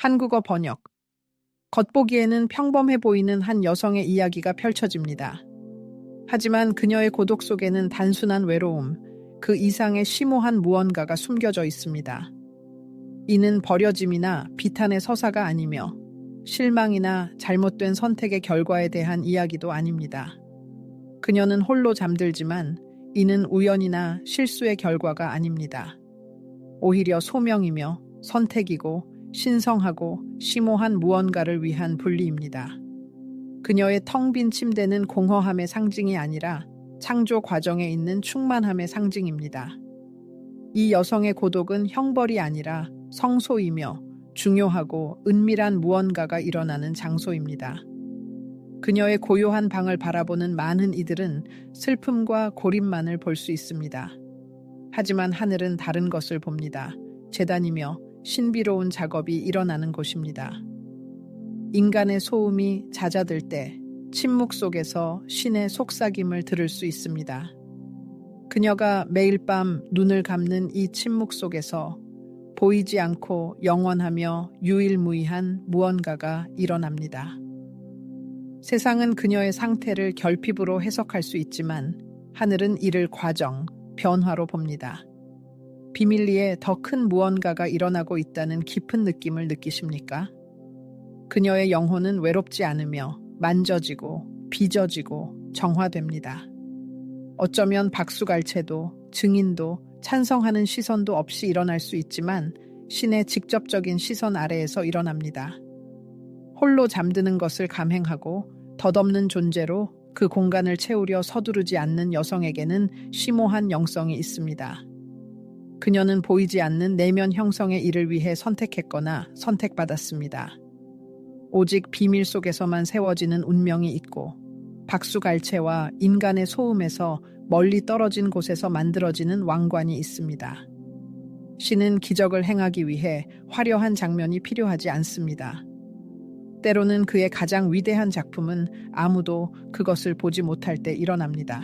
한국어 번역. 겉보기에는 평범해 보이는 한 여성의 이야기가 펼쳐집니다. 하지만 그녀의 고독 속에는 단순한 외로움, 그 이상의 심오한 무언가가 숨겨져 있습니다. 이는 버려짐이나 비탄의 서사가 아니며 실망이나 잘못된 선택의 결과에 대한 이야기도 아닙니다. 그녀는 홀로 잠들지만 이는 우연이나 실수의 결과가 아닙니다. 오히려 소명이며 선택이고 신성하고 심오한 무언가를 위한 분리입니다. 그녀의 텅 빈 침대는 공허함의 상징이 아니라 창조 과정에 있는 충만함의 상징입니다. 이 여성의 고독은 형벌이 아니라 성소이며 중요하고 은밀한 무언가가 일어나는 장소입니다. 그녀의 고요한 방을 바라보는 많은 이들은 슬픔과 고립만을 볼 수 있습니다. 하지만 하늘은 다른 것을 봅니다. 재단이며 신비로운 작업이 일어나는 곳입니다. 인간의 소음이 잦아들 때 침묵 속에서 신의 속삭임을 들을 수 있습니다. 그녀가 매일 밤 눈을 감는 이 침묵 속에서 보이지 않고 영원하며 유일무이한 무언가가 일어납니다. 세상은 그녀의 상태를 결핍으로 해석할 수 있지만 하늘은 이를 과정, 변화로 봅니다. 비밀리에 더 큰 무언가가 일어나고 있다는 깊은 느낌을 느끼십니까? 그녀의 영혼은 외롭지 않으며 만져지고 빚어지고 정화됩니다. 어쩌면 박수갈채도 증인도 찬성하는 시선도 없이 일어날 수 있지만 신의 직접적인 시선 아래에서 일어납니다. 홀로 잠드는 것을 감행하고 덧없는 존재로 그 공간을 채우려 서두르지 않는 여성에게는 심오한 영성이 있습니다. 그녀는 보이지 않는 내면 형성의 일을 위해 선택했거나 선택받았습니다. 오직 비밀 속에서만 세워지는 운명이 있고 박수갈채와 인간의 소음에서 멀리 떨어진 곳에서 만들어지는 왕관이 있습니다. 신은 기적을 행하기 위해 화려한 장면이 필요하지 않습니다. 때로는 그의 가장 위대한 작품은 아무도 그것을 보지 못할 때 일어납니다.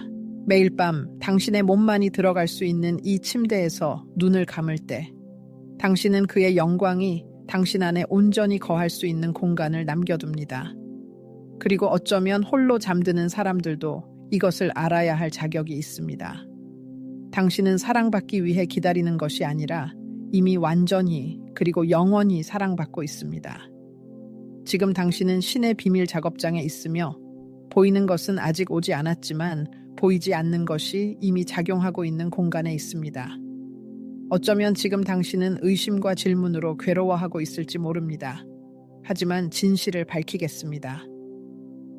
매일 밤 당신의 몸만이 들어갈 수 있는 이 침대에서 눈을 감을 때 당신은 그의 영광이 당신 안에 온전히 거할 수 있는 공간을 남겨둡니다. 그리고 어쩌면 홀로 잠드는 사람들도 이것을 알아야 할 자격이 있습니다. 당신은 사랑받기 위해 기다리는 것이 아니라 이미 완전히 그리고 영원히 사랑받고 있습니다. 지금 당신은 신의 비밀 작업장에 있으며 보이는 것은 아직 오지 않았지만 보이지 않는 것이 이미 작용하고 있는 공간에 있습니다. 어쩌면 지금 당신은 의심과 질문으로 괴로워하고 있을지 모릅니다. 하지만 진실을 밝히겠습니다.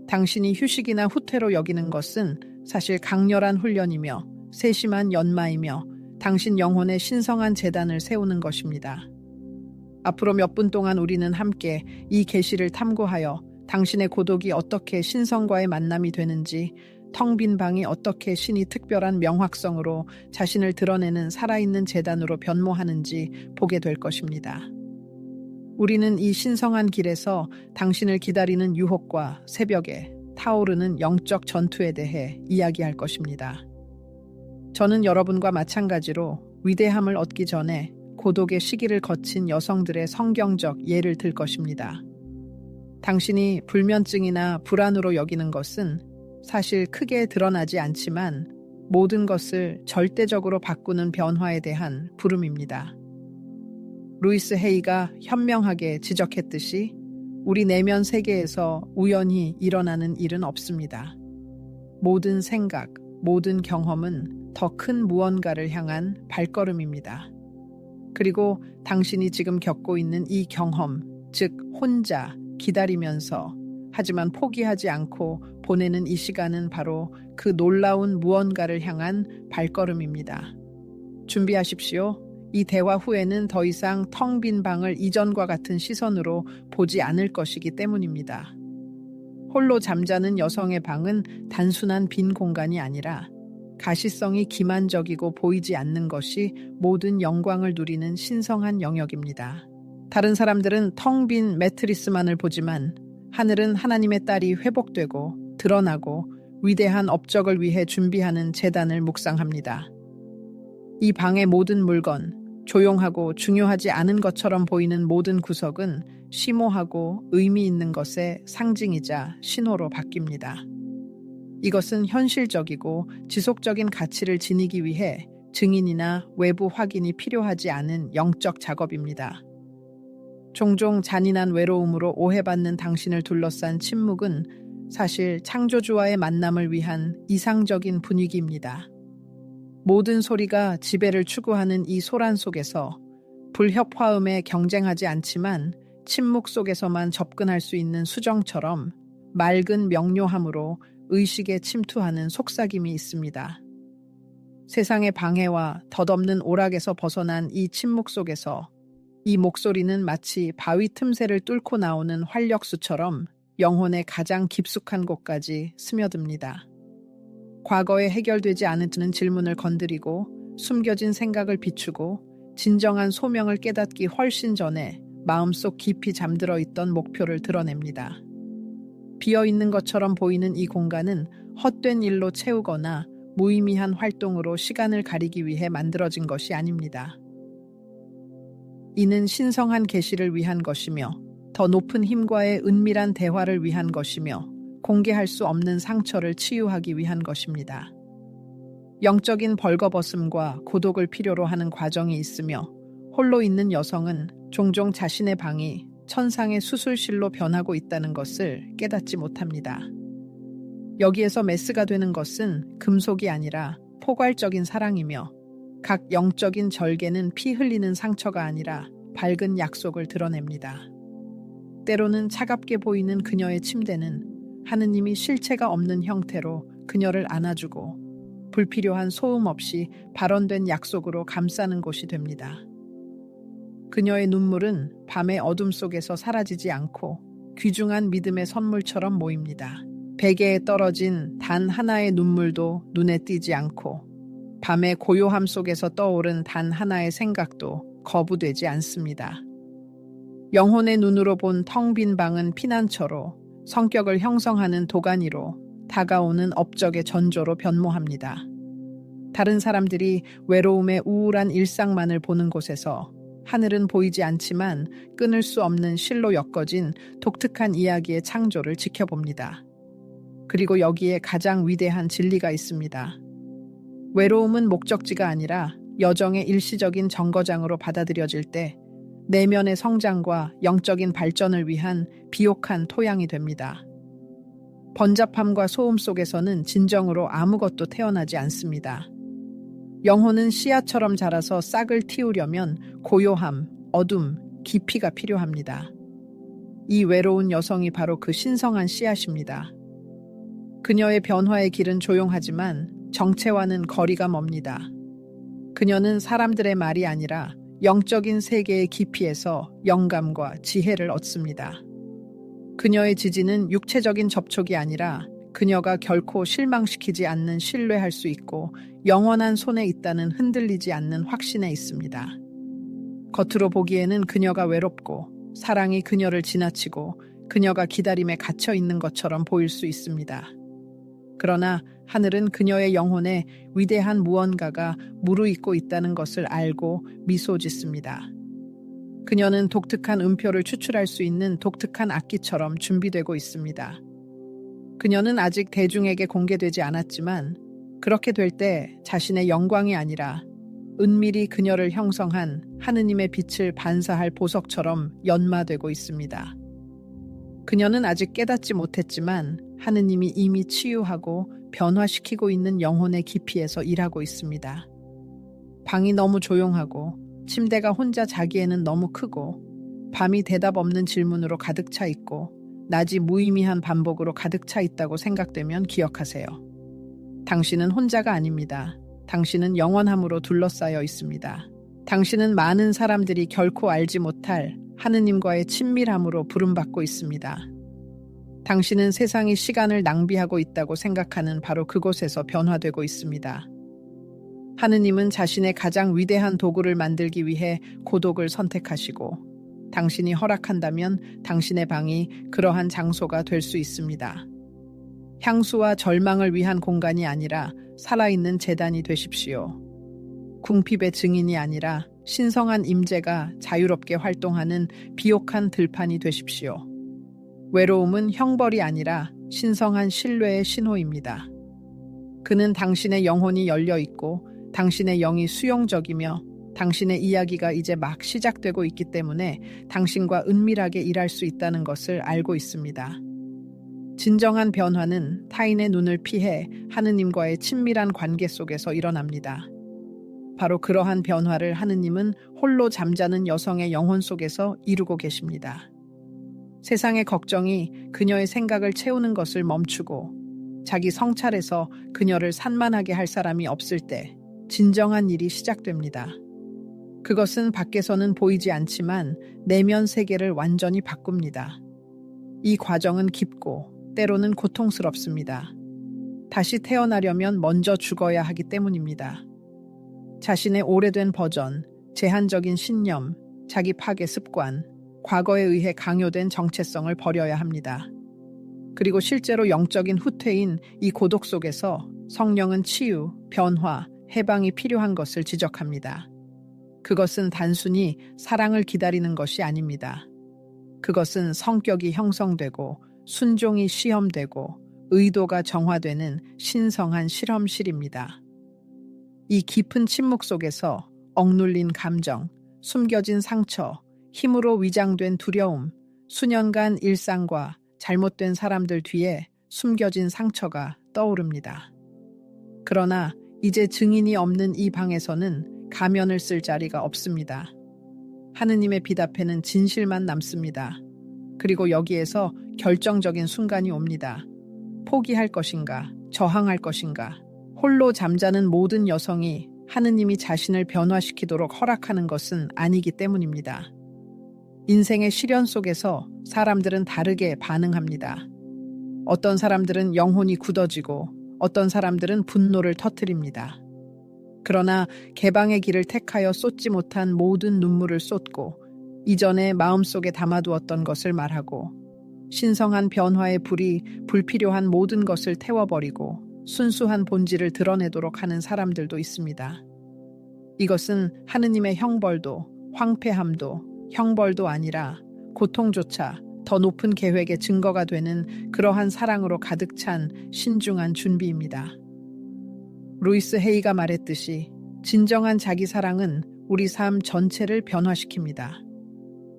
당신이 휴식이나 후퇴로 여기는 것은 사실 강렬한 훈련이며 세심한 연마이며 당신 영혼의 신성한 재단을 세우는 것입니다. 앞으로 몇 분 동안 우리는 함께 이 계시를 탐구하여 당신의 고독이 어떻게 신성과의 만남이 되는지, 텅 빈 방이 어떻게 신이 특별한 명확성으로 자신을 드러내는 살아있는 재단으로 변모하는지 보게 될 것입니다. 우리는 이 신성한 길에서 당신을 기다리는 유혹과 새벽에 타오르는 영적 전투에 대해 이야기할 것입니다. 저는 여러분과 마찬가지로 위대함을 얻기 전에 고독의 시기를 거친 여성들의 성경적 예를 들 것입니다. 당신이 불면증이나 불안으로 여기는 것은 사실 크게 드러나지 않지만 모든 것을 절대적으로 바꾸는 변화에 대한 부름입니다. 루이스 헤이가 현명하게 지적했듯이 우리 내면 세계에서 우연히 일어나는 일은 없습니다. 모든 생각, 모든 경험은 더 큰 무언가를 향한 발걸음입니다. 그리고 당신이 지금 겪고 있는 이 경험, 즉 혼자 기다리면서 하지만 포기하지 않고 보내는 이 시간은 바로 그 놀라운 무언가를 향한 발걸음입니다. 준비하십시오. 이 대화 후에는 더 이상 텅 빈 방을 이전과 같은 시선으로 보지 않을 것이기 때문입니다. 홀로 잠자는 여성의 방은 단순한 빈 공간이 아니라 가시성이 기만적이고 보이지 않는 것이 모든 영광을 누리는 신성한 영역입니다. 다른 사람들은 텅 빈 매트리스만을 보지만 하늘은 하나님의 딸이 회복되고 드러나고 위대한 업적을 위해 준비하는 재단을 묵상합니다. 이 방의 모든 물건, 조용하고 중요하지 않은 것처럼 보이는 모든 구석은 심오하고 의미 있는 것의 상징이자 신호로 바뀝니다. 이것은 현실적이고 지속적인 가치를 지니기 위해 증인이나 외부 확인이 필요하지 않은 영적 작업입니다. 종종 잔인한 외로움으로 오해받는 당신을 둘러싼 침묵은 사실 창조주와의 만남을 위한 이상적인 분위기입니다. 모든 소리가 지배를 추구하는 이 소란 속에서 불협화음에 경쟁하지 않지만 침묵 속에서만 접근할 수 있는 수정처럼 맑은 명료함으로 의식에 침투하는 속삭임이 있습니다. 세상의 방해와 덧없는 오락에서 벗어난 이 침묵 속에서 이 목소리는 마치 바위 틈새를 뚫고 나오는 활력수처럼 영혼의 가장 깊숙한 곳까지 스며듭니다. 과거에 해결되지 않은 질문을 건드리고 숨겨진 생각을 비추고 진정한 소명을 깨닫기 훨씬 전에 마음속 깊이 잠들어 있던 목표를 드러냅니다. 비어있는 것처럼 보이는 이 공간은 헛된 일로 채우거나 무의미한 활동으로 시간을 가리기 위해 만들어진 것이 아닙니다. 이는 신성한 계시를 위한 것이며 더 높은 힘과의 은밀한 대화를 위한 것이며 공개할 수 없는 상처를 치유하기 위한 것입니다. 영적인 벌거벗음과 고독을 필요로 하는 과정이 있으며 홀로 있는 여성은 종종 자신의 방이 천상의 수술실로 변하고 있다는 것을 깨닫지 못합니다. 여기에서 메스가 되는 것은 금속이 아니라 포괄적인 사랑이며 각 영적인 절개는 피 흘리는 상처가 아니라 밝은 약속을 드러냅니다. 때로는 차갑게 보이는 그녀의 침대는 하느님이 실체가 없는 형태로 그녀를 안아주고 불필요한 소음 없이 발언된 약속으로 감싸는 곳이 됩니다. 그녀의 눈물은 밤의 어둠 속에서 사라지지 않고 귀중한 믿음의 선물처럼 모입니다. 베개에 떨어진 단 하나의 눈물도 눈에 띄지 않고 밤의 고요함 속에서 떠오른 단 하나의 생각도 거부되지 않습니다. 영혼의 눈으로 본 텅 빈 방은 피난처로 성격을 형성하는 도가니로 다가오는 업적의 전조로 변모합니다. 다른 사람들이 외로움의 우울한 일상만을 보는 곳에서 하늘은 보이지 않지만 끊을 수 없는 실로 엮어진 독특한 이야기의 창조를 지켜봅니다. 그리고 여기에 가장 위대한 진리가 있습니다. 외로움은 목적지가 아니라 여정의 일시적인 정거장으로 받아들여질 때 내면의 성장과 영적인 발전을 위한 비옥한 토양이 됩니다. 번잡함과 소음 속에서는 진정으로 아무것도 태어나지 않습니다. 영혼은 씨앗처럼 자라서 싹을 틔우려면 고요함, 어둠, 깊이가 필요합니다. 이 외로운 여성이 바로 그 신성한 씨앗입니다. 그녀의 변화의 길은 조용하지만 정체와는 거리가 멉니다. 그녀는 사람들의 말이 아니라 영적인 세계의 깊이에서 영감과 지혜를 얻습니다. 그녀의 지지는 육체적인 접촉이 아니라 그녀가 결코 실망시키지 않는 신뢰할 수 있고 영원한 손에 있다는 흔들리지 않는 확신에 있습니다. 겉으로 보기에는 그녀가 외롭고 사랑이 그녀를 지나치고 그녀가 기다림에 갇혀 있는 것처럼 보일 수 있습니다. 그러나 하늘은 그녀의 영혼에 위대한 무언가가 무르익고 있다는 것을 알고 미소 짓습니다. 그녀는 독특한 음표를 추출할 수 있는 독특한 악기처럼 준비되고 있습니다. 그녀는 아직 대중에게 공개되지 않았지만 그렇게 될 때 자신의 영광이 아니라 은밀히 그녀를 형성한 하느님의 빛을 반사할 보석처럼 연마되고 있습니다. 그녀는 아직 깨닫지 못했지만 하느님이 이미 치유하고 변화시키고 있는 영혼의 깊이에서 일하고 있습니다. 방이 너무 조용하고 침대가 혼자 자기에는 너무 크고 밤이 대답 없는 질문으로 가득 차 있고 낮이 무의미한 반복으로 가득 차 있다고 생각되면 기억하세요. 당신은 혼자가 아닙니다. 당신은 영원함으로 둘러싸여 있습니다. 당신은 많은 사람들이 결코 알지 못할 하느님과의 친밀함으로 부름받고 있습니다. 당신은 세상이 시간을 낭비하고 있다고 생각하는 바로 그곳에서 변화되고 있습니다. 하느님은 자신의 가장 위대한 도구를 만들기 위해 고독을 선택하시고 당신이 허락한다면 당신의 방이 그러한 장소가 될 수 있습니다. 향수와 절망을 위한 공간이 아니라 살아있는 제단이 되십시오. 궁핍의 증인이 아니라 신성한 임재가 자유롭게 활동하는 비옥한 들판이 되십시오. 외로움은 형벌이 아니라 신성한 신뢰의 신호입니다. 그는 당신의 영혼이 열려 있고 당신의 영이 수용적이며 당신의 이야기가 이제 막 시작되고 있기 때문에 당신과 은밀하게 일할 수 있다는 것을 알고 있습니다. 진정한 변화는 타인의 눈을 피해 하느님과의 친밀한 관계 속에서 일어납니다. 바로 그러한 변화를 하느님은 홀로 잠자는 여성의 영혼 속에서 이루고 계십니다. 세상의 걱정이 그녀의 생각을 채우는 것을 멈추고 자기 성찰에서 그녀를 산만하게 할 사람이 없을 때 진정한 일이 시작됩니다. 그것은 밖에서는 보이지 않지만 내면 세계를 완전히 바꿉니다. 이 과정은 깊고 때로는 고통스럽습니다. 다시 태어나려면 먼저 죽어야 하기 때문입니다. 자신의 오래된 버전, 제한적인 신념, 자기 파괴 습관, 과거에 의해 강요된 정체성을 버려야 합니다. 그리고 실제로 영적인 후퇴인 이 고독 속에서 성령은 치유, 변화, 해방이 필요한 것을 지적합니다. 그것은 단순히 사랑을 기다리는 것이 아닙니다. 그것은 성격이 형성되고 순종이 시험되고 의도가 정화되는 신성한 실험실입니다. 이 깊은 침묵 속에서 억눌린 감정, 숨겨진 상처, 힘으로 위장된 두려움, 수년간 일상과 잘못된 사람들 뒤에 숨겨진 상처가 떠오릅니다. 그러나 이제 증인이 없는 이 방에서는 가면을 쓸 자리가 없습니다. 하느님의 빛 앞에는 진실만 남습니다. 그리고 여기에서 결정적인 순간이 옵니다. 포기할 것인가, 저항할 것인가, 홀로 잠자는 모든 여성이 하느님이 자신을 변화시키도록 허락하는 것은 아니기 때문입니다. 인생의 시련 속에서 사람들은 다르게 반응합니다. 어떤 사람들은 영혼이 굳어지고 어떤 사람들은 분노를 터뜨립니다. 그러나 개방의 길을 택하여 쏟지 못한 모든 눈물을 쏟고 이전에 마음속에 담아두었던 것을 말하고 신성한 변화의 불이 불필요한 모든 것을 태워버리고 순수한 본질을 드러내도록 하는 사람들도 있습니다. 이것은 하느님의 형벌도 황폐함도 형벌도 아니라 고통조차 더 높은 계획의 증거가 되는 그러한 사랑으로 가득 찬 신중한 준비입니다. 루이스 헤이가 말했듯이 진정한 자기 사랑은 우리 삶 전체를 변화시킵니다.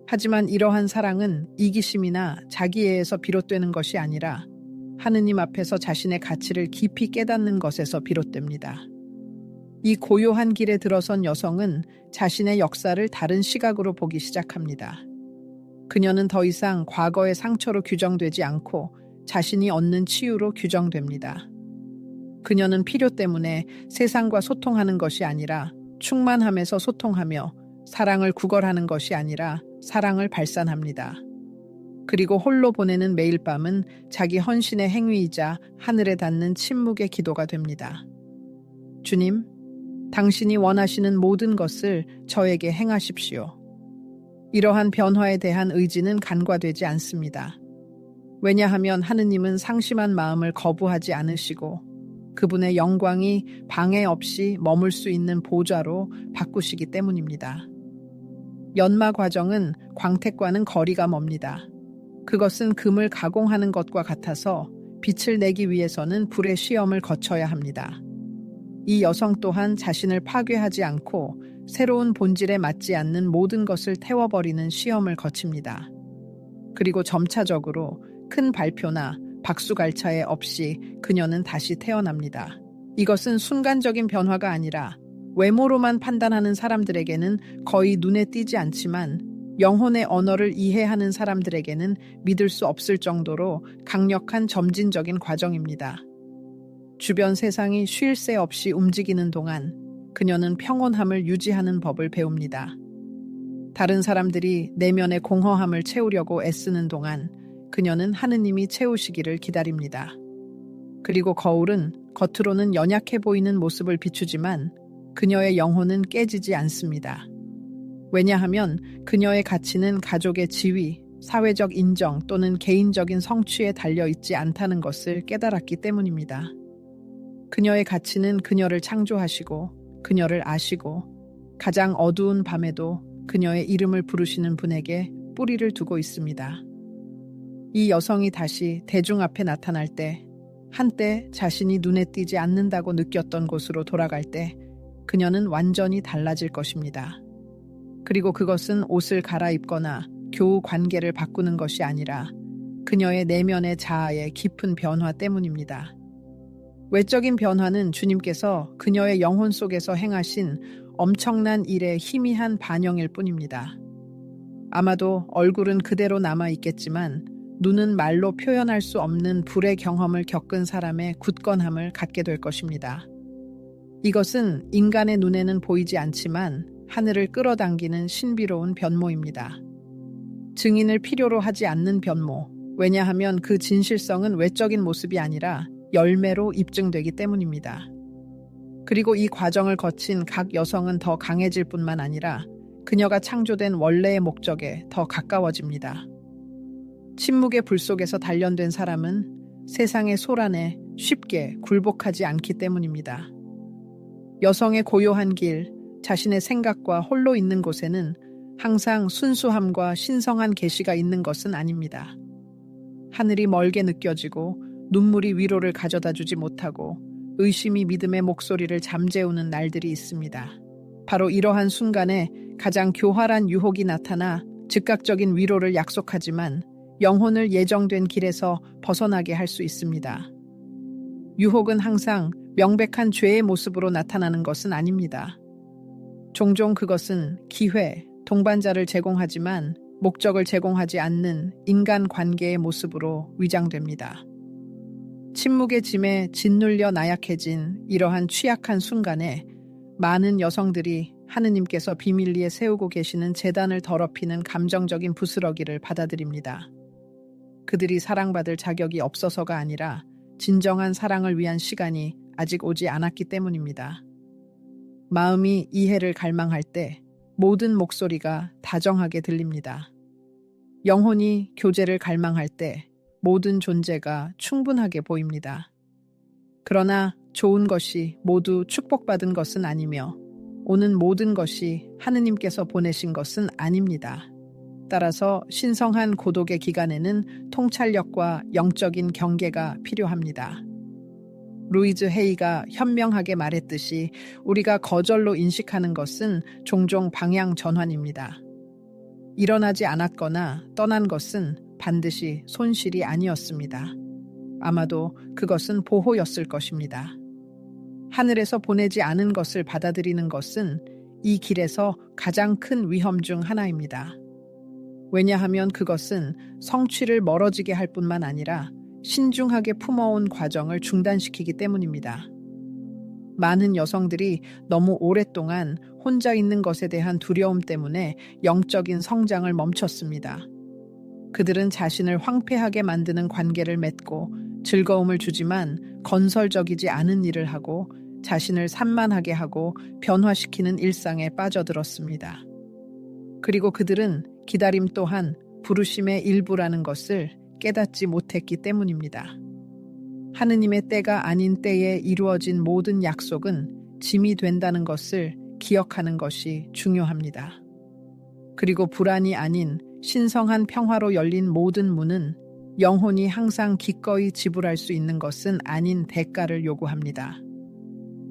하지만 이러한 사랑은 이기심이나 자기애에서 비롯되는 것이 아니라 하느님 앞에서 자신의 가치를 깊이 깨닫는 것에서 비롯됩니다. 이 고요한 길에 들어선 여성은 자신의 역사를 다른 시각으로 보기 시작합니다. 그녀는 더 이상 과거의 상처로 규정되지 않고 자신이 얻는 치유로 규정됩니다. 그녀는 필요 때문에 세상과 소통하는 것이 아니라 충만함에서 소통하며 사랑을 구걸하는 것이 아니라 사랑을 발산합니다. 그리고 홀로 보내는 매일 밤은 자기 헌신의 행위이자 하늘에 닿는 침묵의 기도가 됩니다. 주님, 당신이 원하시는 모든 것을 저에게 행하십시오. 이러한 변화에 대한 의지는 간과되지 않습니다. 왜냐하면 하느님은 상심한 마음을 거부하지 않으시고 그분의 영광이 방해 없이 머물 수 있는 보좌로 바꾸시기 때문입니다. 연마 과정은 광택과는 거리가 멉니다. 그것은 금을 가공하는 것과 같아서 빛을 내기 위해서는 불의 시험을 거쳐야 합니다. 이 여성 또한 자신을 파괴하지 않고 새로운 본질에 맞지 않는 모든 것을 태워버리는 시험을 거칩니다. 그리고 점차적으로 큰 발표나 박수갈차에 없이 그녀는 다시 태어납니다. 이것은 순간적인 변화가 아니라 외모로만 판단하는 사람들에게는 거의 눈에 띄지 않지만 영혼의 언어를 이해하는 사람들에게는 믿을 수 없을 정도로 강력한 점진적인 과정입니다. 주변 세상이 쉴 새 없이 움직이는 동안 그녀는 평온함을 유지하는 법을 배웁니다. 다른 사람들이 내면의 공허함을 채우려고 애쓰는 동안 그녀는 하느님이 채우시기를 기다립니다. 그리고 거울은 겉으로는 연약해 보이는 모습을 비추지만 그녀의 영혼은 깨지지 않습니다. 왜냐하면 그녀의 가치는 가족의 지위, 사회적 인정 또는 개인적인 성취에 달려있지 않다는 것을 깨달았기 때문입니다. 그녀의 가치는 그녀를 창조하시고 그녀를 아시고 가장 어두운 밤에도 그녀의 이름을 부르시는 분에게 뿌리를 두고 있습니다. 이 여성이 다시 대중 앞에 나타날 때, 한때 자신이 눈에 띄지 않는다고 느꼈던 곳으로 돌아갈 때 그녀는 완전히 달라질 것입니다. 그리고 그것은 옷을 갈아입거나 교우 관계를 바꾸는 것이 아니라 그녀의 내면의 자아의 깊은 변화 때문입니다. 외적인 변화는 주님께서 그녀의 영혼 속에서 행하신 엄청난 일의 희미한 반영일 뿐입니다. 아마도 얼굴은 그대로 남아 있겠지만 눈은 말로 표현할 수 없는 불의 경험을 겪은 사람의 굳건함을 갖게 될 것입니다. 이것은 인간의 눈에는 보이지 않지만 하늘을 끌어당기는 신비로운 변모입니다. 증인을 필요로 하지 않는 변모. 왜냐하면 그 진실성은 외적인 모습이 아니라 열매로 입증되기 때문입니다. 그리고 이 과정을 거친 각 여성은 더 강해질 뿐만 아니라 그녀가 창조된 원래의 목적에 더 가까워집니다. 침묵의 불 속에서 단련된 사람은 세상의 소란에 쉽게 굴복하지 않기 때문입니다. 여성의 고요한 길, 자신의 생각과 홀로 있는 곳에는 항상 순수함과 신성한 계시가 있는 것은 아닙니다. 하늘이 멀게 느껴지고 눈물이 위로를 가져다 주지 못하고 의심이 믿음의 목소리를 잠재우는 날들이 있습니다. 바로 이러한 순간에 가장 교활한 유혹이 나타나 즉각적인 위로를 약속하지만 영혼을 예정된 길에서 벗어나게 할 수 있습니다. 유혹은 항상 명백한 죄의 모습으로 나타나는 것은 아닙니다. 종종 그것은 기회, 동반자를 제공하지만 목적을 제공하지 않는 인간 관계의 모습으로 위장됩니다. 침묵의 짐에 짓눌려 나약해진 이러한 취약한 순간에 많은 여성들이 하느님께서 비밀리에 세우고 계시는 제단을 더럽히는 감정적인 부스러기를 받아들입니다. 그들이 사랑받을 자격이 없어서가 아니라 진정한 사랑을 위한 시간이 아직 오지 않았기 때문입니다. 마음이 이해를 갈망할 때 모든 목소리가 다정하게 들립니다. 영혼이 교제를 갈망할 때 모든 존재가 충분하게 보입니다. 그러나 좋은 것이 모두 축복받은 것은 아니며 오는 모든 것이 하느님께서 보내신 것은 아닙니다. 따라서 신성한 고독의 기간에는 통찰력과 영적인 경계가 필요합니다. 루이즈 헤이가 현명하게 말했듯이 우리가 거절로 인식하는 것은 종종 방향 전환입니다. 일어나지 않았거나 떠난 것은 반드시 손실이 아니었습니다. 아마도 그것은 보호였을 것입니다. 하늘에서 보내지 않은 것을 받아들이는 것은 이 길에서 가장 큰 위험 중 하나입니다. 왜냐하면 그것은 성취를 멀어지게 할 뿐만 아니라 신중하게 품어온 과정을 중단시키기 때문입니다. 많은 여성들이 너무 오랫동안 혼자 있는 것에 대한 두려움 때문에 영적인 성장을 멈췄습니다. 그들은 자신을 황폐하게 만드는 관계를 맺고 즐거움을 주지만 건설적이지 않은 일을 하고 자신을 산만하게 하고 변화시키는 일상에 빠져들었습니다. 그리고 그들은 기다림 또한 부르심의 일부라는 것을 깨닫지 못했기 때문입니다. 하느님의 때가 아닌 때에 이루어진 모든 약속은 짐이 된다는 것을 기억하는 것이 중요합니다. 그리고 불안이 아닌 신성한 평화로 열린 모든 문은 영혼이 항상 기꺼이 지불할 수 있는 것은 아닌 대가를 요구합니다.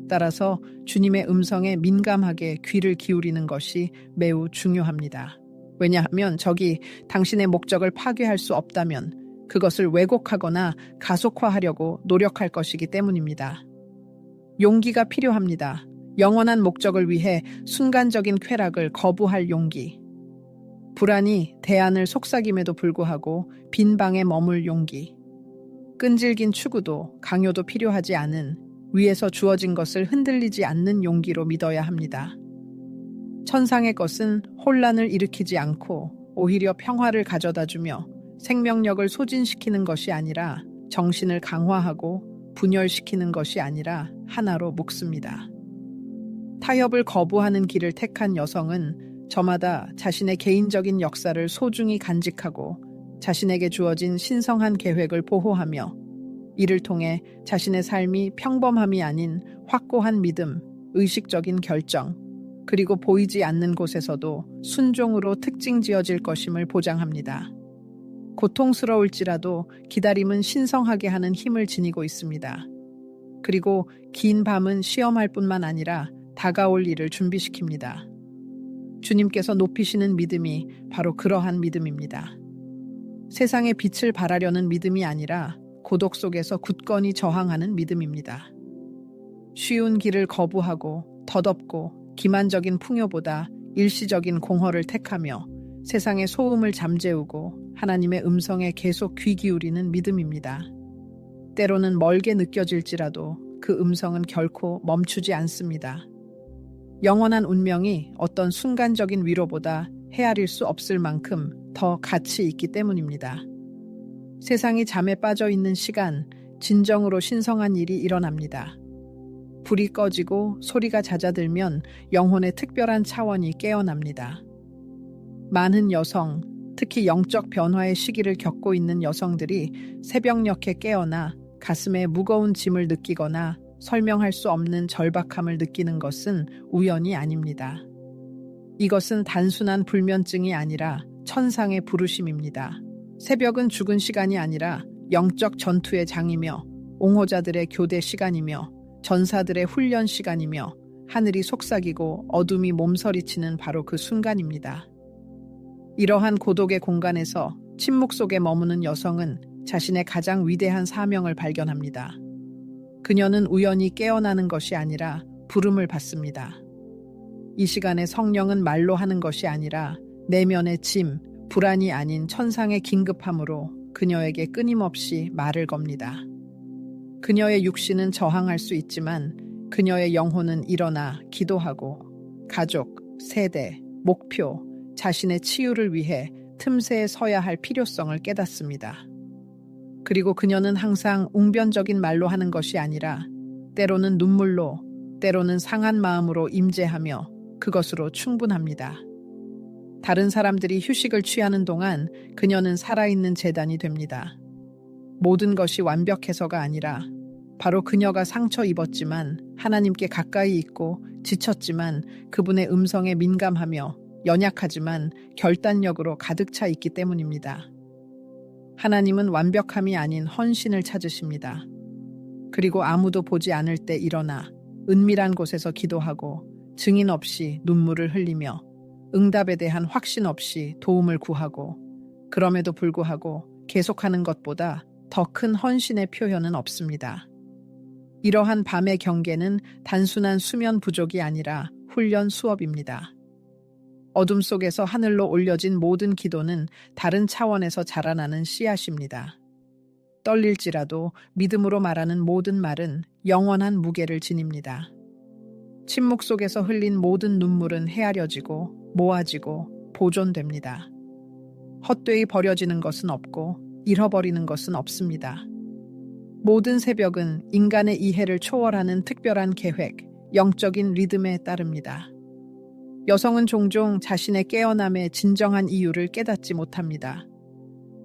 따라서 주님의 음성에 민감하게 귀를 기울이는 것이 매우 중요합니다. 왜냐하면 적이 당신의 목적을 파괴할 수 없다면 그것을 왜곡하거나 가속화하려고 노력할 것이기 때문입니다. 용기가 필요합니다. 영원한 목적을 위해 순간적인 쾌락을 거부할 용기. 불안이 대안을 속삭임에도 불구하고 빈 방에 머물 용기. 끈질긴 추구도 강요도 필요하지 않은 위에서 주어진 것을 흔들리지 않는 용기로 믿어야 합니다. 천상의 것은 혼란을 일으키지 않고 오히려 평화를 가져다주며 생명력을 소진시키는 것이 아니라 정신을 강화하고 분열시키는 것이 아니라 하나로 묶습니다. 타협을 거부하는 길을 택한 여성은 저마다 자신의 개인적인 역사를 소중히 간직하고 자신에게 주어진 신성한 계획을 보호하며 이를 통해 자신의 삶이 평범함이 아닌 확고한 믿음, 의식적인 결정, 그리고 보이지 않는 곳에서도 순종으로 특징 지어질 것임을 보장합니다. 고통스러울지라도 기다림은 신성하게 하는 힘을 지니고 있습니다. 그리고 긴 밤은 시험할 뿐만 아니라 다가올 일을 준비시킵니다. 주님께서 높이시는 믿음이 바로 그러한 믿음입니다. 세상의 빛을 발하려는 믿음이 아니라 고독 속에서 굳건히 저항하는 믿음입니다. 쉬운 길을 거부하고 덧없고 기만적인 풍요보다 일시적인 공허를 택하며 세상의 소음을 잠재우고 하나님의 음성에 계속 귀 기울이는 믿음입니다. 때로는 멀게 느껴질지라도 그 음성은 결코 멈추지 않습니다. 영원한 운명이 어떤 순간적인 위로보다 헤아릴 수 없을 만큼 더 가치 있기 때문입니다. 세상이 잠에 빠져 있는 시간, 진정으로 신성한 일이 일어납니다. 불이 꺼지고 소리가 잦아들면 영혼의 특별한 차원이 깨어납니다. 많은 여성, 특히 영적 변화의 시기를 겪고 있는 여성들이 새벽녘에 깨어나 가슴에 무거운 짐을 느끼거나 설명할 수 없는 절박함을 느끼는 것은 우연이 아닙니다. 이것은 단순한 불면증이 아니라 천상의 부르심입니다. 새벽은 죽은 시간이 아니라 영적 전투의 장이며 옹호자들의 교대 시간이며 전사들의 훈련 시간이며 하늘이 속삭이고 어둠이 몸서리치는 바로 그 순간입니다. 이러한 고독의 공간에서 침묵 속에 머무는 여성은 자신의 가장 위대한 사명을 발견합니다. 그녀는 우연히 깨어나는 것이 아니라 부름을 받습니다. 이 시간에 성령은 말로 하는 것이 아니라 내면의 짐, 불안이 아닌 천상의 긴급함으로 그녀에게 끊임없이 말을 겁니다. 그녀의 육신은 저항할 수 있지만 그녀의 영혼은 일어나 기도하고 가족, 세대, 목표, 자신의 치유를 위해 틈새에 서야 할 필요성을 깨닫습니다. 그리고 그녀는 항상 웅변적인 말로 하는 것이 아니라 때로는 눈물로, 때로는 상한 마음으로 임재하며 그것으로 충분합니다. 다른 사람들이 휴식을 취하는 동안 그녀는 살아있는 제단이 됩니다. 모든 것이 완벽해서가 아니라 바로 그녀가 상처 입었지만 하나님께 가까이 있고 지쳤지만 그분의 음성에 민감하며 연약하지만 결단력으로 가득 차 있기 때문입니다. 하나님은 완벽함이 아닌 헌신을 찾으십니다. 그리고 아무도 보지 않을 때 일어나 은밀한 곳에서 기도하고 증인 없이 눈물을 흘리며 응답에 대한 확신 없이 도움을 구하고 그럼에도 불구하고 계속하는 것보다 더 큰 헌신의 표현은 없습니다. 이러한 밤의 경계는 단순한 수면 부족이 아니라 훈련 수업입니다. 어둠 속에서 하늘로 올려진 모든 기도는 다른 차원에서 자라나는 씨앗입니다. 떨릴지라도 믿음으로 말하는 모든 말은 영원한 무게를 지닙니다. 침묵 속에서 흘린 모든 눈물은 헤아려지고 모아지고 보존됩니다. 헛되이 버려지는 것은 없고 잃어버리는 것은 없습니다. 모든 새벽은 인간의 이해를 초월하는 특별한 계획, 영적인 리듬에 따릅니다. 여성은 종종 자신의 깨어남의 진정한 이유를 깨닫지 못합니다.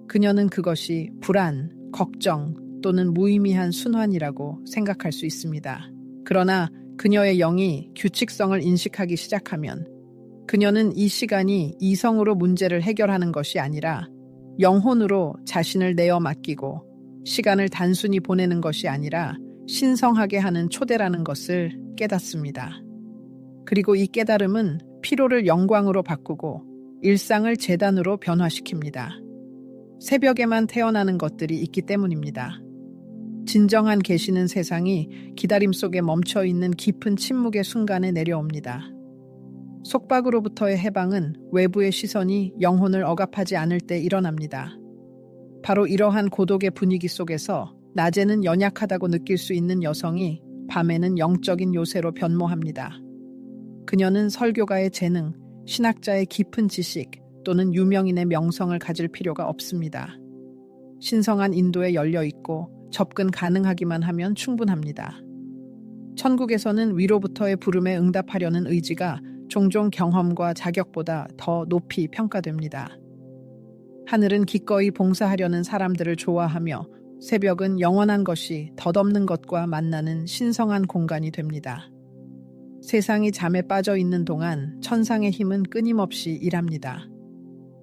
그녀는 그것이 불안, 걱정 또는 무의미한 순환이라고 생각할 수 있습니다. 그러나 그녀의 영이 규칙성을 인식하기 시작하면 그녀는 이 시간이 이성으로 문제를 해결하는 것이 아니라 영혼으로 자신을 내어 맡기고 시간을 단순히 보내는 것이 아니라 신성하게 하는 초대라는 것을 깨닫습니다. 그리고 이 깨달음은 피로를 영광으로 바꾸고 일상을 재단으로 변화시킵니다. 새벽에만 태어나는 것들이 있기 때문입니다. 진정한 계시는 세상이 기다림 속에 멈춰있는 깊은 침묵의 순간에 내려옵니다. 속박으로부터의 해방은 외부의 시선이 영혼을 억압하지 않을 때 일어납니다. 바로 이러한 고독의 분위기 속에서 낮에는 연약하다고 느낄 수 있는 여성이 밤에는 영적인 요새로 변모합니다. 그녀는 설교가의 재능, 신학자의 깊은 지식 또는 유명인의 명성을 가질 필요가 없습니다. 신성한 인도에 열려 있고 접근 가능하기만 하면 충분합니다. 천국에서는 위로부터의 부름에 응답하려는 의지가 종종 경험과 자격보다 더 높이 평가됩니다. 하늘은 기꺼이 봉사하려는 사람들을 좋아하며 새벽은 영원한 것이 덧없는 것과 만나는 신성한 공간이 됩니다. 세상이 잠에 빠져 있는 동안 천상의 힘은 끊임없이 일합니다.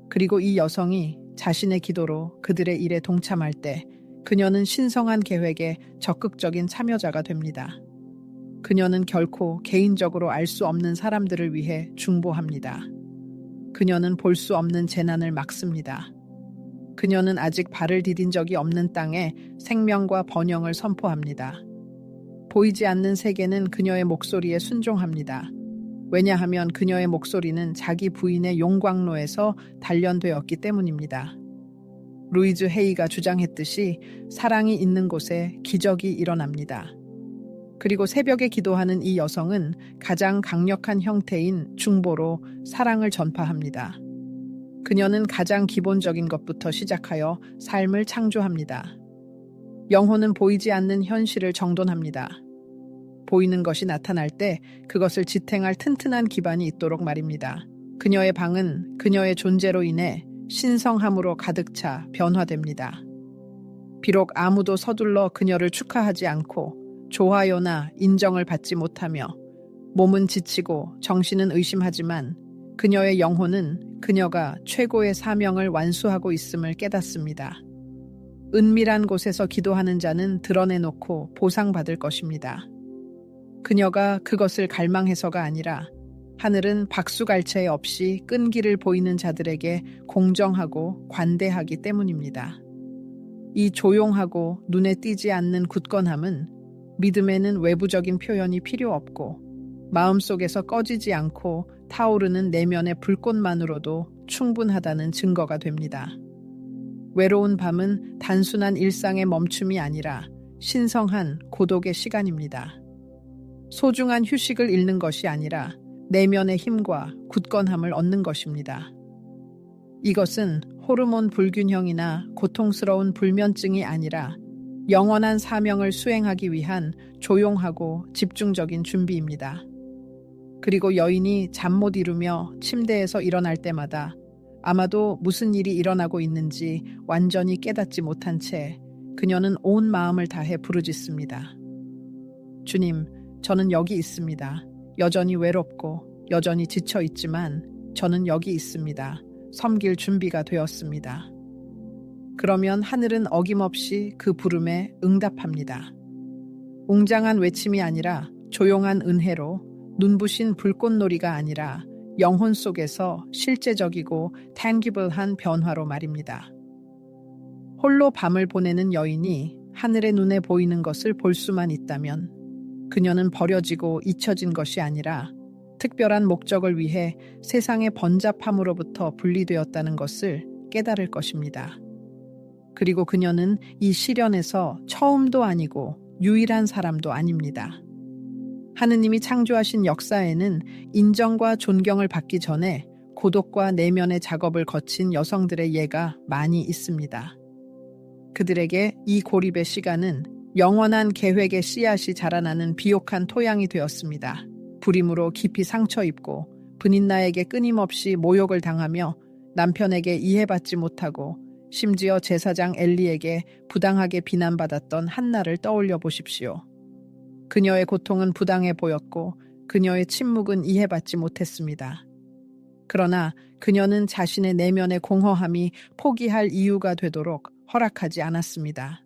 그리고 이 여성이 자신의 기도로 그들의 일에 동참할 때 그녀는 신성한 계획에 적극적인 참여자가 됩니다. 그녀는 결코 개인적으로 알 수 없는 사람들을 위해 중보합니다. 그녀는 볼 수 없는 재난을 막습니다. 그녀는 아직 발을 디딘 적이 없는 땅에 생명과 번영을 선포합니다. 보이지 않는 세계는 그녀의 목소리에 순종합니다. 왜냐하면 그녀의 목소리는 자기 부인의 용광로에서 단련되었기 때문입니다. 루이즈 헤이가 주장했듯이 사랑이 있는 곳에 기적이 일어납니다. 그리고 새벽에 기도하는 이 여성은 가장 강력한 형태인 중보로 사랑을 전파합니다. 그녀는 가장 기본적인 것부터 시작하여 삶을 창조합니다. 영혼은 보이지 않는 현실을 정돈합니다. 보이는 것이 나타날 때 그것을 지탱할 튼튼한 기반이 있도록 말입니다. 그녀의 방은 그녀의 존재로 인해 신성함으로 가득 차 변화됩니다. 비록 아무도 서둘러 그녀를 축하하지 않고 좋아요나 인정을 받지 못하며 몸은 지치고 정신은 의심하지만 그녀의 영혼은 그녀가 최고의 사명을 완수하고 있음을 깨닫습니다. 은밀한 곳에서 기도하는 자는 드러내놓고 보상받을 것입니다. 그녀가 그것을 갈망해서가 아니라 하늘은 박수갈채 없이 끈기를 보이는 자들에게 공정하고 관대하기 때문입니다. 이 조용하고 눈에 띄지 않는 굳건함은 믿음에는 외부적인 표현이 필요 없고 마음속에서 꺼지지 않고 타오르는 내면의 불꽃만으로도 충분하다는 증거가 됩니다. 외로운 밤은 단순한 일상의 멈춤이 아니라 신성한 고독의 시간입니다. 소중한 휴식을 잃는 것이 아니라 내면의 힘과 굳건함을 얻는 것입니다. 이것은 호르몬 불균형이나 고통스러운 불면증이 아니라 영원한 사명을 수행하기 위한 조용하고 집중적인 준비입니다. 그리고 여인이 잠 못 이루며 침대에서 일어날 때마다 아마도 무슨 일이 일어나고 있는지 완전히 깨닫지 못한 채 그녀는 온 마음을 다해 부르짖습니다. 주님, 저는 여기 있습니다. 여전히 외롭고 여전히 지쳐 있지만 저는 여기 있습니다. 섬길 준비가 되었습니다. 그러면 하늘은 어김없이 그 부름에 응답합니다. 웅장한 외침이 아니라 조용한 은혜로, 눈부신 불꽃놀이가 아니라 영혼 속에서 실제적이고 tangible한 변화로 말입니다. 홀로 밤을 보내는 여인이 하늘의 눈에 보이는 것을 볼 수만 있다면 그녀는 버려지고 잊혀진 것이 아니라 특별한 목적을 위해 세상의 번잡함으로부터 분리되었다는 것을 깨달을 것입니다. 그리고 그녀는 이 시련에서 처음도 아니고 유일한 사람도 아닙니다. 하느님이 창조하신 역사에는 인정과 존경을 받기 전에 고독과 내면의 작업을 거친 여성들의 예가 많이 있습니다. 그들에게 이 고립의 시간은 영원한 계획의 씨앗이 자라나는 비옥한 토양이 되었습니다. 불임으로 깊이 상처 입고 분인나에게 끊임없이 모욕을 당하며 남편에게 이해받지 못하고 심지어 제사장 엘리에게 부당하게 비난받았던 한나를 떠올려 보십시오. 그녀의 고통은 부당해 보였고 그녀의 침묵은 이해받지 못했습니다. 그러나 그녀는 자신의 내면의 공허함이 포기할 이유가 되도록 허락하지 않았습니다.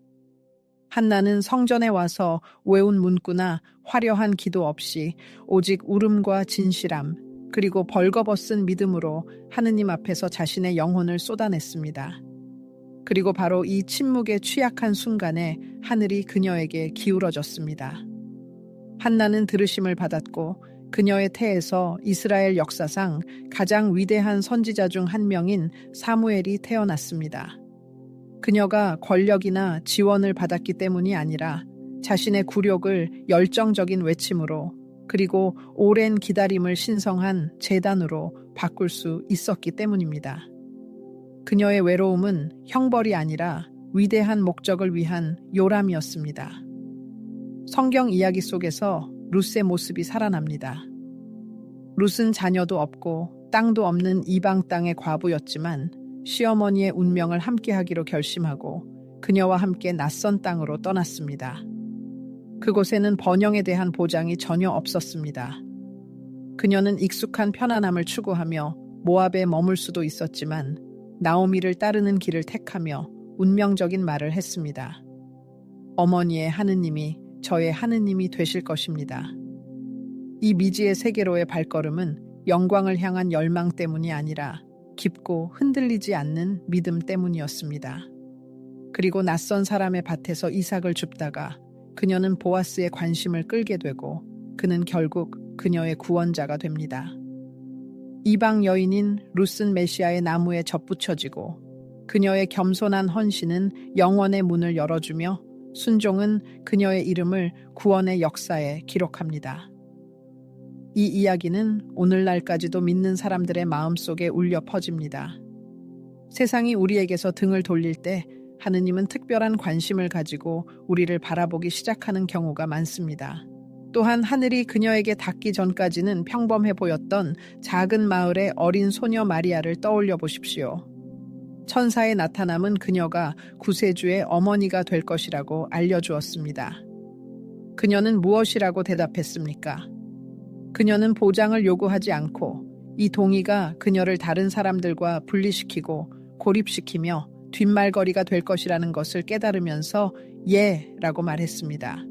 한나는 성전에 와서 외운 문구나 화려한 기도 없이 오직 울음과 진실함 그리고 벌거벗은 믿음으로 하느님 앞에서 자신의 영혼을 쏟아냈습니다. 그리고 바로 이 침묵에 취약한 순간에 하늘이 그녀에게 기울어졌습니다. 한나는 들으심을 받았고 그녀의 태에서 이스라엘 역사상 가장 위대한 선지자 중 한 명인 사무엘이 태어났습니다. 그녀가 권력이나 지원을 받았기 때문이 아니라 자신의 굴욕을 열정적인 외침으로 그리고 오랜 기다림을 신성한 제단으로 바꿀 수 있었기 때문입니다. 그녀의 외로움은 형벌이 아니라 위대한 목적을 위한 요람이었습니다. 성경 이야기 속에서 룻의 모습이 살아납니다. 룻은 자녀도 없고 땅도 없는 이방 땅의 과부였지만 시어머니의 운명을 함께하기로 결심하고 그녀와 함께 낯선 땅으로 떠났습니다. 그곳에는 번영에 대한 보장이 전혀 없었습니다. 그녀는 익숙한 편안함을 추구하며 모압에 머물 수도 있었지만 나오미를 따르는 길을 택하며 운명적인 말을 했습니다. 어머니의 하느님이 저의 하느님이 되실 것입니다. 이 미지의 세계로의 발걸음은 영광을 향한 열망 때문이 아니라 깊고 흔들리지 않는 믿음 때문이었습니다. 그리고 낯선 사람의 밭에서 이삭을 줍다가 그녀는 보아스의 관심을 끌게 되고 그는 결국 그녀의 구원자가 됩니다. 이방 여인인 룻은 메시아의 나무에 접붙여지고 그녀의 겸손한 헌신은 영원의 문을 열어주며 순종은 그녀의 이름을 구원의 역사에 기록합니다. 이 이야기는 오늘날까지도 믿는 사람들의 마음속에 울려 퍼집니다. 세상이 우리에게서 등을 돌릴 때 하느님은 특별한 관심을 가지고 우리를 바라보기 시작하는 경우가 많습니다. 또한 하늘이 그녀에게 닿기 전까지는 평범해 보였던 작은 마을의 어린 소녀 마리아를 떠올려 보십시오. 천사의 나타남은 그녀가 구세주의 어머니가 될 것이라고 알려주었습니다. 그녀는 무엇이라고 대답했습니까? 그녀는 보장을 요구하지 않고 이 동의가 그녀를 다른 사람들과 분리시키고 고립시키며 뒷말거리가 될 것이라는 것을 깨달으면서 예 라고 말했습니다.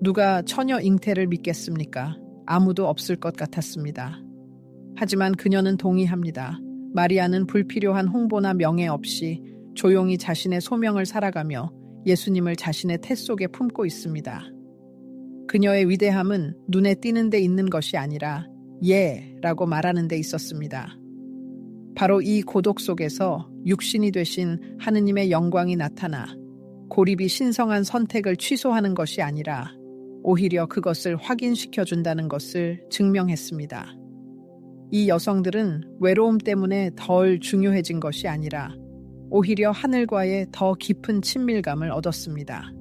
누가 처녀 잉태를 믿겠습니까? 아무도 없을 것 같았습니다. 하지만 그녀는 동의합니다. 마리아는 불필요한 홍보나 명예 없이 조용히 자신의 소명을 살아가며 예수님을 자신의 태 속에 품고 있습니다. 그녀의 위대함은 눈에 띄는 데 있는 것이 아니라 예 라고 말하는 데 있었습니다. 바로 이 고독 속에서 육신이 되신 하느님의 영광이 나타나 고립이 신성한 선택을 취소하는 것이 아니라 오히려 그것을 확인시켜 준다는 것을 증명했습니다. 이 여성들은 외로움 때문에 덜 중요해진 것이 아니라 오히려 하늘과의 더 깊은 친밀감을 얻었습니다.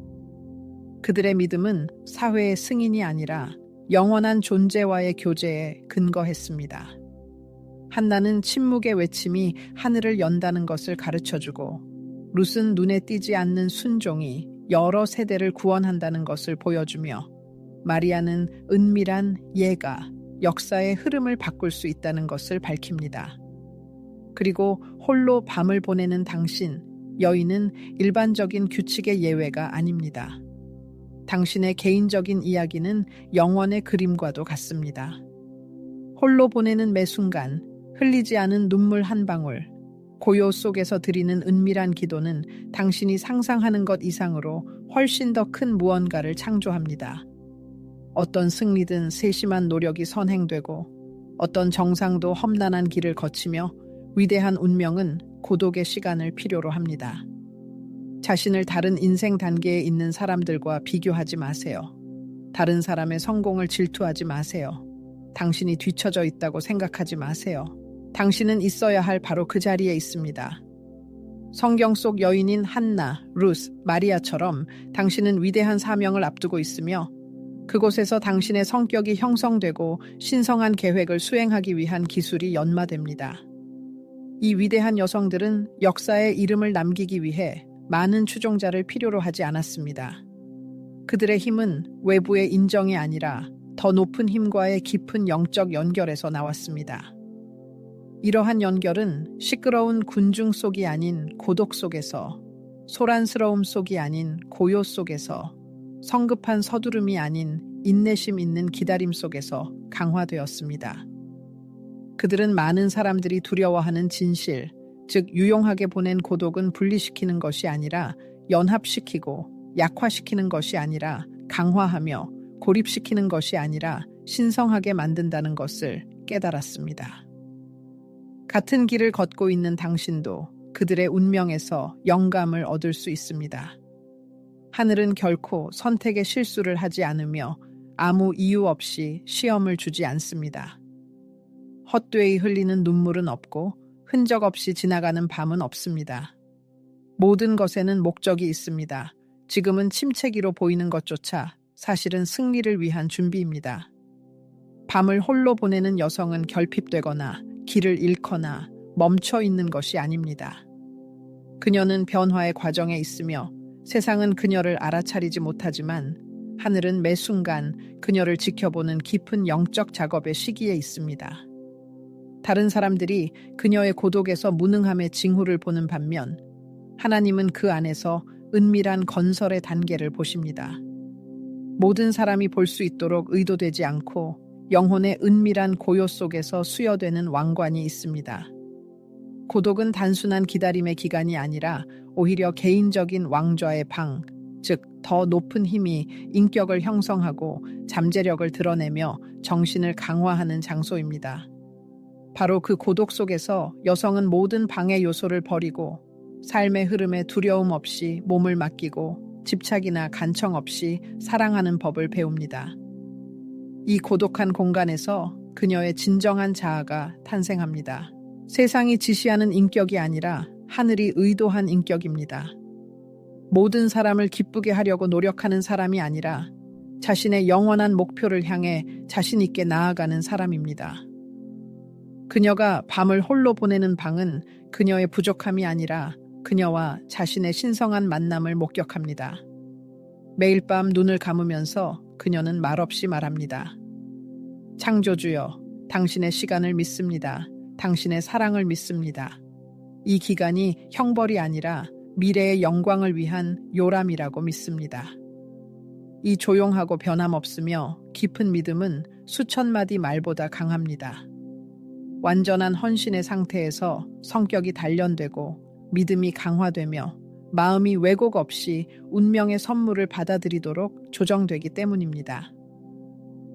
그들의 믿음은 사회의 승인이 아니라 영원한 존재와의 교제에 근거했습니다. 한나는 침묵의 외침이 하늘을 연다는 것을 가르쳐주고 룻은 눈에 띄지 않는 순종이 여러 세대를 구원한다는 것을 보여주며 마리아는 은밀한 예가 역사의 흐름을 바꿀 수 있다는 것을 밝힙니다. 그리고 홀로 밤을 보내는 당신, 여인은 일반적인 규칙의 예외가 아닙니다. 당신의 개인적인 이야기는 영원의 그림과도 같습니다. 홀로 보내는 매 순간, 흘리지 않은 눈물 한 방울, 고요 속에서 드리는 은밀한 기도는 당신이 상상하는 것 이상으로 훨씬 더 큰 무언가를 창조합니다. 어떤 승리든 세심한 노력이 선행되고 어떤 정상도 험난한 길을 거치며 위대한 운명은 고독의 시간을 필요로 합니다. 자신을 다른 인생 단계에 있는 사람들과 비교하지 마세요. 다른 사람의 성공을 질투하지 마세요. 당신이 뒤처져 있다고 생각하지 마세요. 당신은 있어야 할 바로 그 자리에 있습니다. 성경 속 여인인 한나, 룻, 마리아처럼 당신은 위대한 사명을 앞두고 있으며 그곳에서 당신의 성격이 형성되고 신성한 계획을 수행하기 위한 기술이 연마됩니다. 이 위대한 여성들은 역사에 이름을 남기기 위해 많은 추종자를 필요로 하지 않았습니다. 그들의 힘은 외부의 인정이 아니라 더 높은 힘과의 깊은 영적 연결에서 나왔습니다. 이러한 연결은 시끄러운 군중 속이 아닌 고독 속에서, 소란스러움 속이 아닌 고요 속에서, 성급한 서두름이 아닌 인내심 있는 기다림 속에서 강화되었습니다. 그들은 많은 사람들이 두려워하는 진실, 즉 유용하게 보낸 고독은 분리시키는 것이 아니라 연합시키고 약화시키는 것이 아니라 강화하며 고립시키는 것이 아니라 신성하게 만든다는 것을 깨달았습니다. 같은 길을 걷고 있는 당신도 그들의 운명에서 영감을 얻을 수 있습니다. 하늘은 결코 선택의 실수를 하지 않으며 아무 이유 없이 시험을 주지 않습니다. 헛되이 흘리는 눈물은 없고 흔적 없이 지나가는 밤은 없습니다. 모든 것에는 목적이 있습니다. 지금은 침체기로 보이는 것조차 사실은 승리를 위한 준비입니다. 밤을 홀로 보내는 여성은 결핍되거나 길을 잃거나 멈춰 있는 것이 아닙니다. 그녀는 변화의 과정에 있으며 세상은 그녀를 알아차리지 못하지만 하늘은 매 순간 그녀를 지켜보는 깊은 영적 작업의 시기에 있습니다. 다른 사람들이 그녀의 고독에서 무능함의 징후를 보는 반면 하나님은 그 안에서 은밀한 건설의 단계를 보십니다. 모든 사람이 볼 수 있도록 의도되지 않고 영혼의 은밀한 고요 속에서 수여되는 왕관이 있습니다. 고독은 단순한 기다림의 기간이 아니라 오히려 개인적인 왕좌의 방, 즉 더 높은 힘이 인격을 형성하고 잠재력을 드러내며 정신을 강화하는 장소입니다. 바로 그 고독 속에서 여성은 모든 방해 요소를 버리고 삶의 흐름에 두려움 없이 몸을 맡기고 집착이나 간청 없이 사랑하는 법을 배웁니다. 이 고독한 공간에서 그녀의 진정한 자아가 탄생합니다. 세상이 지시하는 인격이 아니라 하늘이 의도한 인격입니다. 모든 사람을 기쁘게 하려고 노력하는 사람이 아니라 자신의 영원한 목표를 향해 자신 있게 나아가는 사람입니다. 그녀가 밤을 홀로 보내는 방은 그녀의 부족함이 아니라 그녀와 자신의 신성한 만남을 목격합니다. 매일 밤 눈을 감으면서 그녀는 말없이 말합니다. 창조주여, 당신의 시간을 믿습니다. 당신의 사랑을 믿습니다. 이 기간이 형벌이 아니라 미래의 영광을 위한 요람이라고 믿습니다. 이 조용하고 변함없으며 깊은 믿음은 수천 마디 말보다 강합니다. 완전한 헌신의 상태에서 성격이 단련되고 믿음이 강화되며 마음이 왜곡 없이 운명의 선물을 받아들이도록 조정되기 때문입니다.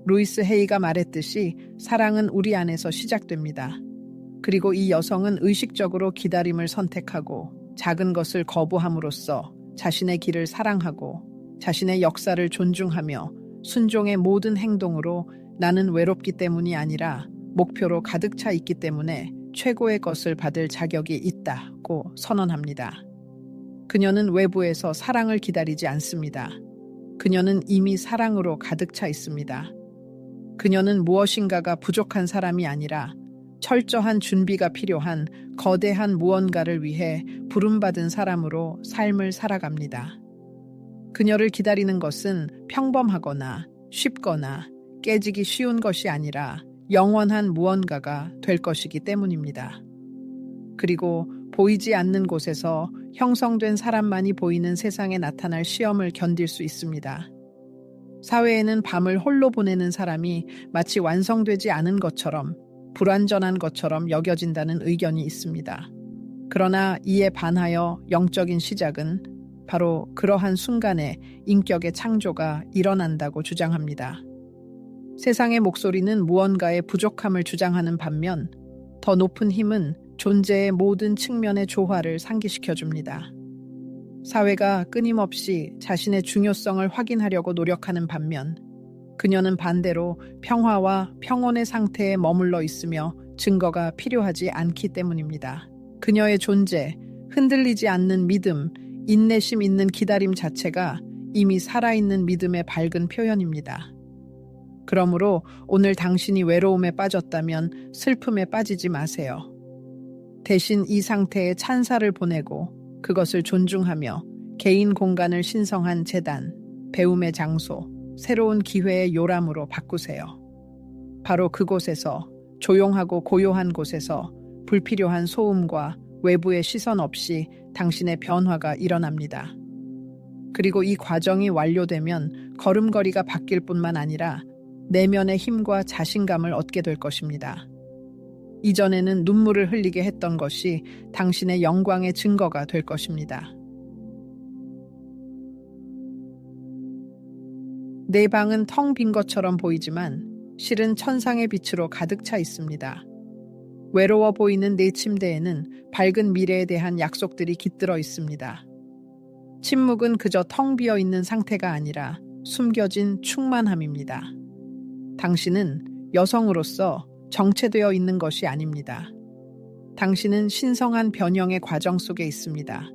루이스 헤이가 말했듯이 사랑은 우리 안에서 시작됩니다. 그리고 이 여성은 의식적으로 기다림을 선택하고 작은 것을 거부함으로써 자신의 길을 사랑하고 자신의 역사를 존중하며 순종의 모든 행동으로 나는 외롭기 때문이 아니라 목표로 가득 차 있기 때문에 최고의 것을 받을 자격이 있다고 선언합니다. 그녀는 외부에서 사랑을 기다리지 않습니다. 그녀는 이미 사랑으로 가득 차 있습니다. 그녀는 무엇인가가 부족한 사람이 아니라 철저한 준비가 필요한 거대한 무언가를 위해 부름받은 사람으로 삶을 살아갑니다. 그녀를 기다리는 것은 평범하거나 쉽거나 깨지기 쉬운 것이 아니라 영원한 무언가가 될 것이기 때문입니다. 그리고 보이지 않는 곳에서 형성된 사람만이 보이는 세상에 나타날 시험을 견딜 수 있습니다. 사회에는 밤을 홀로 보내는 사람이 마치 완성되지 않은 것처럼 불완전한 것처럼 여겨진다는 의견이 있습니다. 그러나 이에 반하여 영적인 시작은 바로 그러한 순간에 인격의 창조가 일어난다고 주장합니다. 세상의 목소리는 무언가의 부족함을 주장하는 반면 더 높은 힘은 존재의 모든 측면의 조화를 상기시켜줍니다. 사회가 끊임없이 자신의 중요성을 확인하려고 노력하는 반면 그녀는 반대로 평화와 평온의 상태에 머물러 있으며 증거가 필요하지 않기 때문입니다. 그녀의 존재, 흔들리지 않는 믿음, 인내심 있는 기다림 자체가 이미 살아있는 믿음의 밝은 표현입니다. 그러므로 오늘 당신이 외로움에 빠졌다면 슬픔에 빠지지 마세요. 대신 이 상태에 찬사를 보내고 그것을 존중하며 개인 공간을 신성한 제단, 배움의 장소, 새로운 기회의 요람으로 바꾸세요. 바로 그곳에서 조용하고 고요한 곳에서 불필요한 소음과 외부의 시선 없이 당신의 변화가 일어납니다. 그리고 이 과정이 완료되면 걸음걸이가 바뀔 뿐만 아니라 내면의 힘과 자신감을 얻게 될 것입니다. 이전에는 눈물을 흘리게 했던 것이 당신의 영광의 증거가 될 것입니다. 내 방은 텅 빈 것처럼 보이지만 실은 천상의 빛으로 가득 차 있습니다. 외로워 보이는 내 침대에는 밝은 미래에 대한 약속들이 깃들어 있습니다. 침묵은 그저 텅 비어 있는 상태가 아니라 숨겨진 충만함입니다. 당신은 여성으로서 정체되어 있는 것이 아닙니다. 당신은 신성한 변형의 과정 속에 있습니다.